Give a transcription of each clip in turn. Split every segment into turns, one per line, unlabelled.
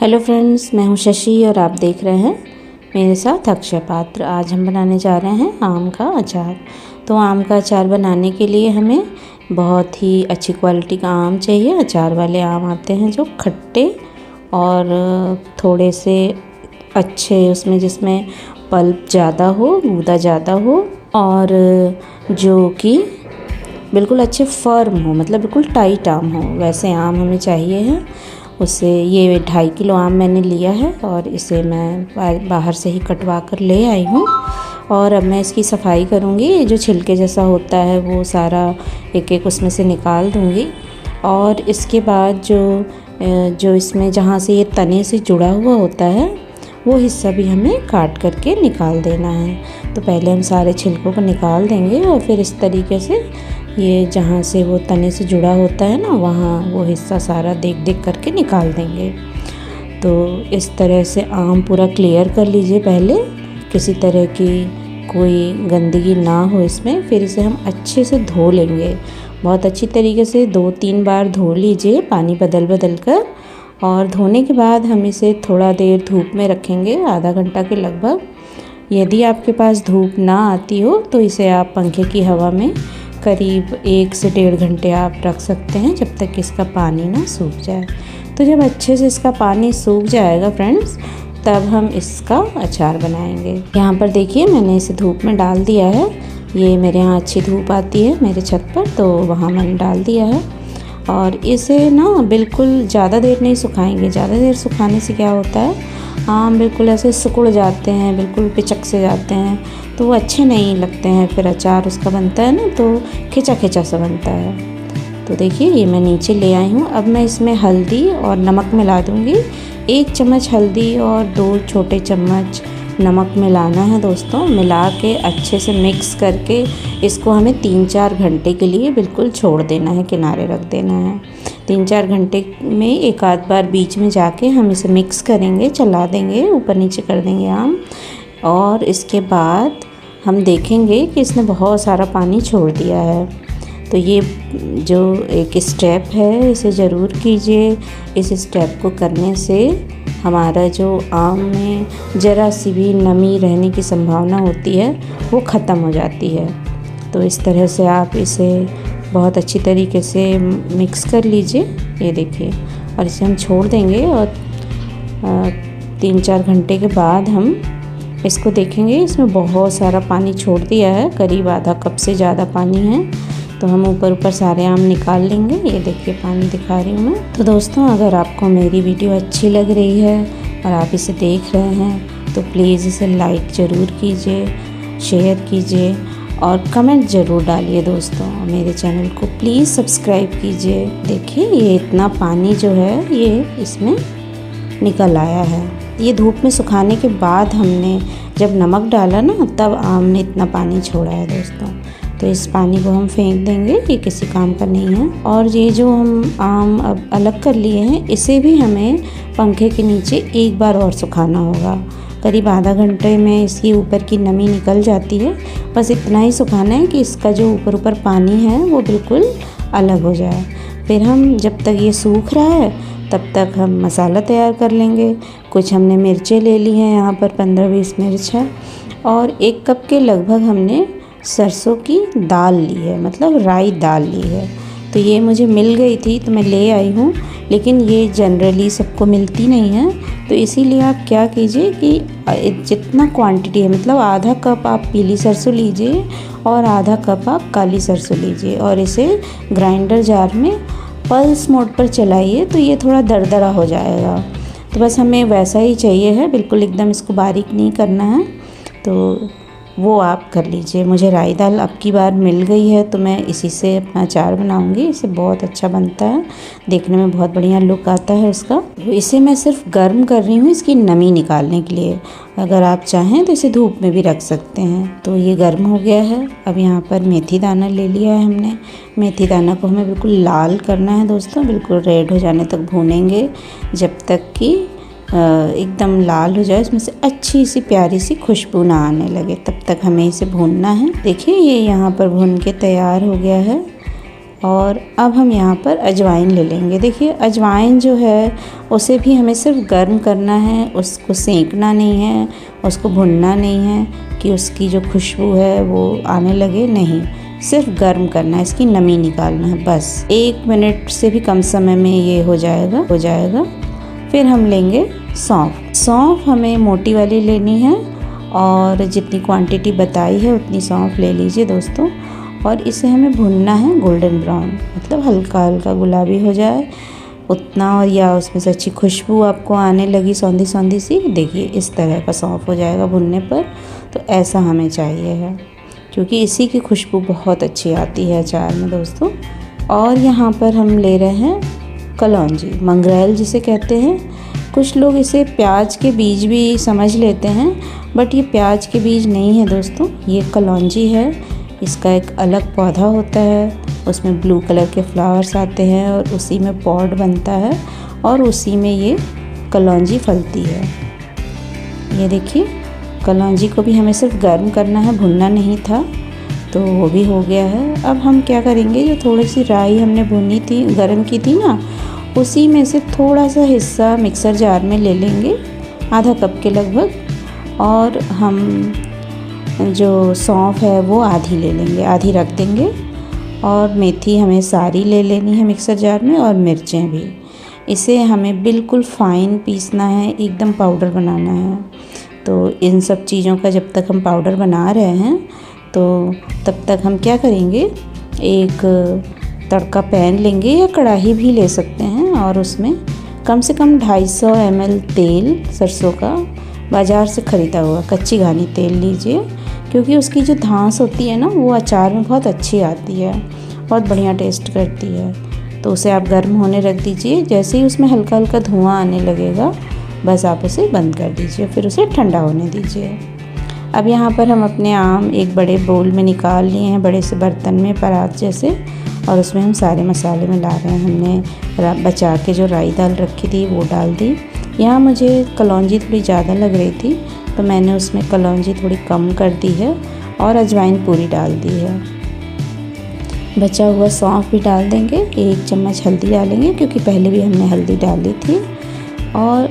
Hello friends, मैं हूं शशि और आप देख रहे हैं मेरे साथ अक्षय पात्र। आज हम बनाने जा रहे हैं आम का अचार। तो आम का अचार बनाने के लिए हमें बहुत ही अच्छी क्वालिटी का आम चाहिए। अचार वाले आम आते हैं जो खट्टे और थोड़े से अच्छे, उसमें जिसमें पल्प ज़्यादा हो, गूदा ज़्यादा हो और जो कि बिल्कुल अच्छे फर्म हो, मतलब बिल्कुल टाइट आम हो, वैसे आम हमें चाहिए है। उससे ये 2.5 किलो आम मैंने लिया है और इसे मैं बाहर से ही कटवा कर ले आई हूँ। और अब मैं इसकी सफाई करूँगी। ये जो छिलके जैसा होता है वो सारा एक एक उसमें से निकाल दूँगी। और इसके बाद जो इसमें जहाँ से ये तने से जुड़ा हुआ होता है वो हिस्सा भी हमें काट करके निकाल देना है। तो पहले हम सारे छिलकों को निकाल देंगे और फिर इस तरीके से ये जहाँ से वो तने से जुड़ा होता है ना, वहाँ वो हिस्सा सारा देख देख करके निकाल देंगे। तो इस तरह से आम पूरा क्लियर कर लीजिए पहले, किसी तरह की कोई गंदगी ना हो इसमें। फिर इसे हम अच्छे से धो लेंगे, बहुत अच्छी तरीके से 2-3 बार धो लीजिए पानी बदल बदल कर। और धोने के बाद हम इसे थोड़ा देर धूप में रखेंगे, आधा घंटा के लगभग। यदि आपके पास धूप ना आती हो तो इसे आप पंखे की हवा में करीब 1 से 1.5 घंटे आप रख सकते हैं, जब तक इसका पानी ना सूख जाए। तो जब अच्छे से इसका पानी सूख जाएगा फ्रेंड्स, तब हम इसका अचार बनाएंगे। यहाँ पर देखिए मैंने इसे धूप में डाल दिया है। ये मेरे यहाँ अच्छी धूप आती है मेरे छत पर, तो वहाँ मैंने डाल दिया है। और इसे ना बिल्कुल ज़्यादा देर नहीं सुखाएंगे। ज़्यादा देर सुखाने से क्या होता है, आम बिल्कुल ऐसे सिकुड़ जाते हैं, बिल्कुल पिचक से जाते हैं, तो वो अच्छे नहीं लगते हैं। फिर अचार उसका बनता है ना तो खिंचा खिंचा सा बनता है। तो देखिए ये मैं नीचे ले आई हूँ। अब मैं इसमें हल्दी और नमक मिला दूँगी। 1 चम्मच हल्दी और 2 छोटे चम्मच नमक मिलाना है दोस्तों। मिला के अच्छे से मिक्स करके इसको हमें 3-4 घंटे के लिए बिल्कुल छोड़ देना है, किनारे रख देना है। 3-4 घंटे में एक आध बार बीच में जाके हम इसे मिक्स करेंगे, चला देंगे, ऊपर नीचे कर देंगे आम। और इसके बाद हम देखेंगे कि इसने बहुत सारा पानी छोड़ दिया है। तो ये जो एक स्टेप है इसे ज़रूर कीजिए। इस स्टेप को करने से हमारा जो आम में ज़रा सी भी नमी रहने की संभावना होती है वो ख़त्म हो जाती है। तो इस तरह से आप इसे बहुत अच्छी तरीके से मिक्स कर लीजिए। ये देखिए, और इसे हम छोड़ देंगे और 3-4 घंटे के बाद हम इसको देखेंगे। इसमें बहुत सारा पानी छोड़ दिया है, करीब आधा कप से ज़्यादा पानी है। तो हम ऊपर सारे आम निकाल लेंगे। ये देखिए पानी दिखा रही हूँ मैं। तो दोस्तों, अगर आपको मेरी वीडियो अच्छी लग रही है और आप इसे देख रहे हैं तो प्लीज़ इसे लाइक ज़रूर कीजिए, शेयर कीजिए और कमेंट ज़रूर डालिए दोस्तों। मेरे चैनल को प्लीज़ सब्सक्राइब कीजिए। देखिए ये इतना पानी जो है ये इसमें निकल आया है। ये धूप में सुखाने के बाद हमने जब नमक डाला ना, तब आम ने इतना पानी छोड़ा है दोस्तों। तो इस पानी को हम फेंक देंगे, ये किसी काम का नहीं है। और ये जो हम आम अब अलग कर लिए हैं, इसे भी हमें पंखे के नीचे एक बार और सुखाना होगा। करीब आधा घंटे में इसकी ऊपर की नमी निकल जाती है। बस इतना ही सुखाना है कि इसका जो ऊपर पानी है वो बिल्कुल अलग हो जाए। फिर हम जब तक ये सूख रहा है तब तक हम मसाला तैयार कर लेंगे। कुछ हमने मिर्चें ले ली हैं, यहाँ पर 15-20 मिर्च है। और 1 कप के लगभग हमने सरसों की दाल ली है, मतलब राई दाल ली है। तो ये मुझे मिल गई थी तो मैं ले आई हूँ, लेकिन ये जनरली सबको मिलती नहीं है। तो इसीलिए आप क्या कीजिए कि जितना क्वांटिटी है, मतलब आधा कप आप पीली सरसों लीजिए और आधा कप आप काली सरसों लीजिए और इसे ग्राइंडर जार में पल्स मोड पर चलाइए तो ये थोड़ा दरदरा हो जाएगा। तो बस हमें वैसा ही चाहिए है, बिल्कुल एकदम इसको बारीक नहीं करना है। तो वो आप कर लीजिए। मुझे राई दाल अब की बार मिल गई है तो मैं इसी से अपना अचार बनाऊंगी। इसे बहुत अच्छा बनता है, देखने में बहुत बढ़िया लुक आता है उसका। तो इसे मैं सिर्फ गर्म कर रही हूँ इसकी नमी निकालने के लिए। अगर आप चाहें तो इसे धूप में भी रख सकते हैं। तो ये गर्म हो गया है। अब यहाँ पर मेथी दाना ले लिया है हमने। मेथी दाना को हमें बिल्कुल लाल करना है दोस्तों, बिल्कुल रेड हो जाने तक भूनेंगे, जब तक कि एकदम लाल हो जाए, इसमें से अच्छी सी प्यारी सी खुशबू ना आने लगे, तब तक हमें इसे भूनना है। देखिए ये यहाँ पर भून के तैयार हो गया है। और अब हम यहाँ पर अजवाइन ले लेंगे। देखिए अजवाइन जो है उसे भी हमें सिर्फ गर्म करना है, उसको सेंकना नहीं है, उसको भुनना नहीं है कि उसकी जो खुशबू है वो आने लगे, नहीं, सिर्फ गर्म करना है, इसकी नमी निकालना है बस। 1 मिनट से भी कम समय में ये हो जाएगा। फिर हम लेंगे सौंफ। सौंफ हमें मोटी वाली लेनी है और जितनी क्वांटिटी बताई है उतनी सौंफ ले लीजिए दोस्तों। और इसे हमें भुनना है गोल्डन ब्राउन, मतलब हल्का हल्का गुलाबी हो जाए उतना, और या उसमें से अच्छी खुशबू आपको आने लगी सौंधी सौंधी सी, देखिए इस तरह का सौंफ हो जाएगा भुनने पर। तो ऐसा हमें चाहिए है, क्योंकि इसी की खुशबू बहुत अच्छी आती है अचार में दोस्तों। और यहाँ पर हम ले रहे हैं कलौंजी, मंगरेल जिसे कहते हैं। कुछ लोग इसे प्याज के बीज भी समझ लेते हैं, बट ये प्याज के बीज नहीं है दोस्तों, ये कलौंजी है। इसका एक अलग पौधा होता है, उसमें ब्लू कलर के फ्लावर्स आते हैं और उसी में पॉड बनता है और उसी में ये कलौंजी फलती है। ये देखिए कलौंजी को भी हमें सिर्फ गर्म करना है, भुनना नहीं था, तो वो भी हो गया है। अब हम क्या करेंगे, जो थोड़ी सी राई हमने भुनी थी, गर्म की थी ना, उसी में से थोड़ा सा हिस्सा मिक्सर जार में ले लेंगे, आधा कप के लगभग। और हम जो सौंफ है वो आधी ले लेंगे, आधी रख देंगे। और मेथी हमें सारी ले लेनी है मिक्सर जार में, और मिर्चें भी। इसे हमें बिल्कुल फ़ाइन पीसना है, एकदम पाउडर बनाना है। तो इन सब चीज़ों का जब तक हम पाउडर बना रहे हैं तो तब तक हम क्या करेंगे, एक तड़का पैन लेंगे या कढ़ाई भी ले सकते हैं, और उसमें कम से कम 250 ml तेल सरसों का बाज़ार से ख़रीदा हुआ कच्ची घानी तेल लीजिए, क्योंकि उसकी जो धांस होती है ना वो अचार में बहुत अच्छी आती है, बहुत बढ़िया टेस्ट करती है। तो उसे आप गर्म होने रख दीजिए। जैसे ही उसमें हल्का हल्का धुआं आने लगेगा बस आप उसे बंद कर दीजिए, फिर उसे ठंडा होने दीजिए। अब यहाँ पर हम अपने आम एक बड़े बोल में निकाल लिए हैं, बड़े से बर्तन में परात जैसे, और उसमें हम सारे मसाले मिला रहे हैं। हमने बचा के जो राई दाल रखी थी वो डाल दी। यहाँ मुझे कलौंजी थोड़ी ज़्यादा लग रही थी तो मैंने उसमें कलौंजी थोड़ी कम कर दी है और अजवाइन पूरी डाल दी है। बचा हुआ सौंफ भी डाल देंगे, 1 चम्मच हल्दी डालेंगे क्योंकि पहले भी हमने हल्दी डाली थी। और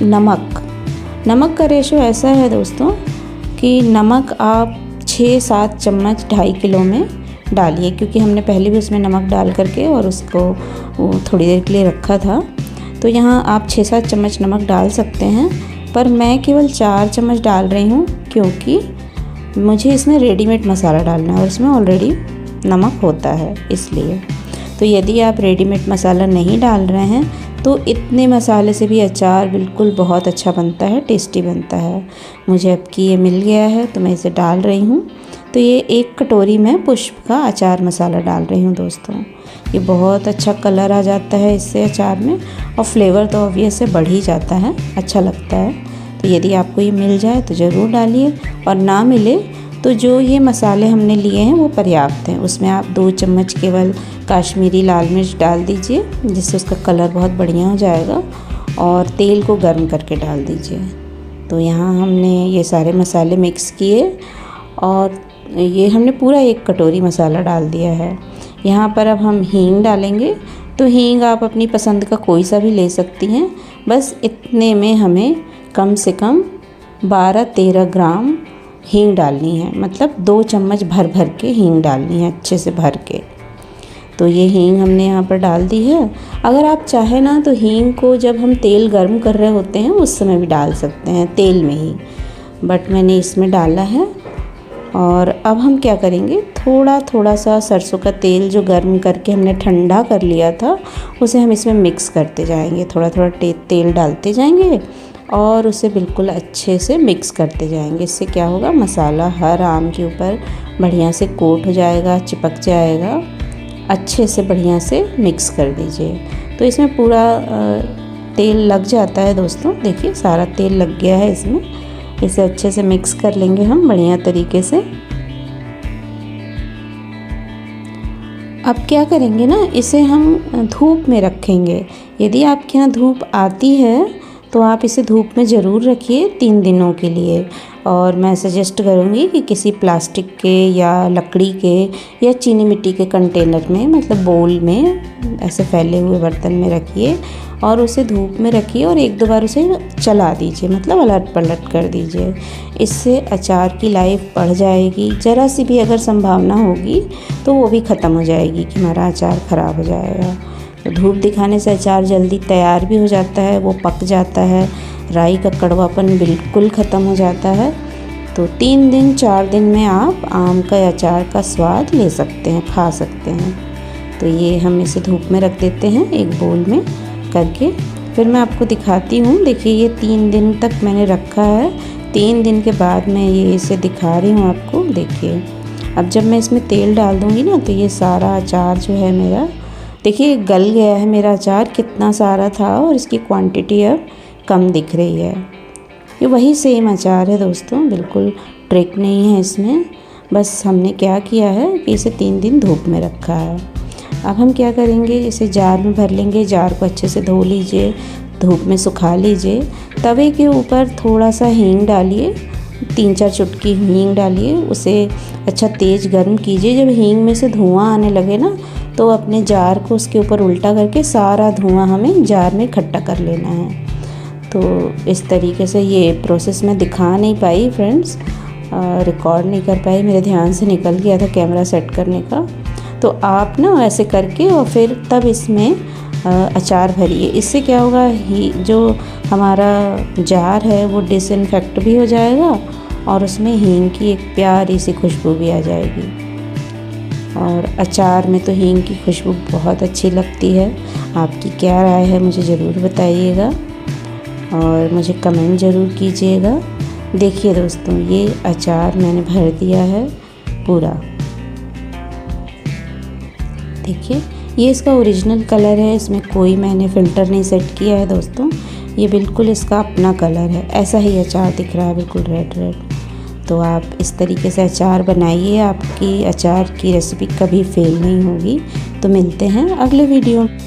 नमक का रेशो ऐसा है दोस्तों कि नमक आप 6-7 चम्मच 2.5 किलो में डालिए, क्योंकि हमने पहले भी उसमें नमक डाल करके और उसको थोड़ी देर के लिए रखा था। तो यहाँ आप 6-7 चम्मच नमक डाल सकते हैं, पर मैं केवल 4 चम्मच डाल रही हूँ क्योंकि मुझे इसमें रेडीमेड मसाला डालना है और इसमें ऑलरेडी नमक होता है इसलिए। तो यदि आप रेडीमेड मसाला नहीं डाल रहे हैं तो इतने मसाले से भी अचार बिल्कुल बहुत अच्छा बनता है, टेस्टी बनता है। मुझे अब कि ये मिल गया है तो मैं इसे डाल रही हूँ। तो ये 1 कटोरी में पुष्प का अचार मसाला डाल रही हूँ दोस्तों। ये बहुत अच्छा कलर आ जाता है इससे अचार में, और फ्लेवर तो ऑब्वियस से बढ़ ही जाता है, अच्छा लगता है। तो यदि आपको ये मिल जाए तो ज़रूर डालिए, और ना मिले तो जो ये मसाले हमने लिए हैं वो पर्याप्त हैं। उसमें आप 2 चम्मच केवल काश्मीरी लाल मिर्च डाल दीजिए, जिससे उसका कलर बहुत बढ़िया हो जाएगा, और तेल को गर्म करके डाल दीजिए। तो यहाँ हमने ये सारे मसाले मिक्स किए और ये हमने पूरा 1 कटोरी मसाला डाल दिया है। यहाँ पर अब हम हींग डालेंगे। तो हींग आप अपनी पसंद का कोई सा भी ले सकती हैं। बस इतने में हमें कम से कम 12-13 ग्राम हींग डालनी है, मतलब 2 चम्मच भर भर के हींग डालनी है, अच्छे से भर के। तो ये हींग हमने यहाँ पर डाल दी है। अगर आप चाहें ना तो हींग को जब हम तेल गर्म कर रहे होते हैं उस समय भी डाल सकते हैं, तेल में ही, बट मैंने इसमें डाला है। और अब हम क्या करेंगे, थोड़ा सा सरसों का तेल जो गर्म करके हमने ठंडा कर लिया था उसे हम इसमें मिक्स करते जाएंगे, थोड़ा तेल डालते जाएंगे और उसे बिल्कुल अच्छे से मिक्स करते जाएंगे। इससे क्या होगा, मसाला हर आम के ऊपर बढ़िया से कोट हो जाएगा, चिपक जाएगा। अच्छे से बढ़िया से मिक्स कर दीजिए। तो इसमें पूरा तेल लग जाता है दोस्तों, देखिए सारा तेल लग गया है इसमें। इसे अच्छे से मिक्स कर लेंगे हम बढ़िया तरीके से। अब क्या करेंगे ना, इसे हम धूप में रखेंगे। यदि आपके यहाँ धूप आती है तो आप इसे धूप में ज़रूर रखिए 3 दिनों के लिए। और मैं सजेस्ट करूँगी कि किसी प्लास्टिक के या लकड़ी के या चीनी मिट्टी के कंटेनर में, मतलब बोल में, ऐसे फैले हुए बर्तन में रखिए और उसे धूप में रखिए और 1-2 बार उसे चला दीजिए, मतलब अलट पलट कर दीजिए। इससे अचार की लाइफ बढ़ जाएगी। ज़रा सी भी अगर संभावना होगी तो वो भी ख़त्म हो जाएगी कि हमारा अचार ख़राब हो जाएगा। तो धूप दिखाने से अचार जल्दी तैयार भी हो जाता है, वो पक जाता है, राई का कड़वापन बिल्कुल ख़त्म हो जाता है। तो 3 दिन 4 दिन में आप आम का अचार का स्वाद ले सकते हैं, खा सकते हैं। तो ये हम इसे धूप में रख देते हैं एक बोल में करके। फिर मैं आपको दिखाती हूँ। देखिए ये 3 दिन तक मैंने रखा है। 3 दिन के बाद मैं ये इसे दिखा रही हूँ आपको। देखिए अब जब मैं इसमें तेल डाल दूँगी ना, तो ये सारा अचार जो है मेरा, देखिए गल गया है मेरा अचार। कितना सारा था और इसकी क्वांटिटी अब कम दिख रही है। ये वही सेम अचार है दोस्तों, बिल्कुल ट्रिक नहीं है इसमें। बस हमने क्या किया है कि इसे 3 दिन धूप में रखा है। अब हम क्या करेंगे, इसे जार में भर लेंगे। जार को अच्छे से धो लीजिए, धूप में सुखा लीजिए। तवे के ऊपर थोड़ा सा हींग डालिए, 3-4 चुटकी हींग डालिए। उसे अच्छा तेज़ गर्म कीजिए। जब हींग में से धुआं आने लगे ना, तो अपने जार को उसके ऊपर उल्टा करके सारा धुआं हमें जार में इकट्ठा कर लेना है। तो इस तरीके से ये प्रोसेस मैं दिखा नहीं पाई फ्रेंड्स, रिकॉर्ड नहीं कर पाई, मेरे ध्यान से निकल गया था कैमरा सेट करने का। तो आप ना ऐसे करके और फिर तब इसमें अचार भरिए। इससे क्या होगा, जो हमारा जार है वो डिसइंफेक्ट भी हो जाएगा और उसमें हींग की एक प्यारी सी खुशबू भी आ जाएगी। और अचार में तो हींग की खुशबू बहुत अच्छी लगती है। आपकी क्या राय है मुझे ज़रूर बताइएगा और मुझे कमेंट ज़रूर कीजिएगा। देखिए दोस्तों ये अचार मैंने भर दिया है पूरा। देखिए ये इसका ओरिजिनल कलर है, इसमें कोई मैंने फ़िल्टर नहीं सेट किया है दोस्तों। ये बिल्कुल इसका अपना कलर है, ऐसा ही अचार दिख रहा है, बिल्कुल रेड रेड। तो आप इस तरीके से अचार बनाइए, आपकी अचार की रेसिपी कभी फेल नहीं होगी। तो मिलते हैं अगले वीडियो में।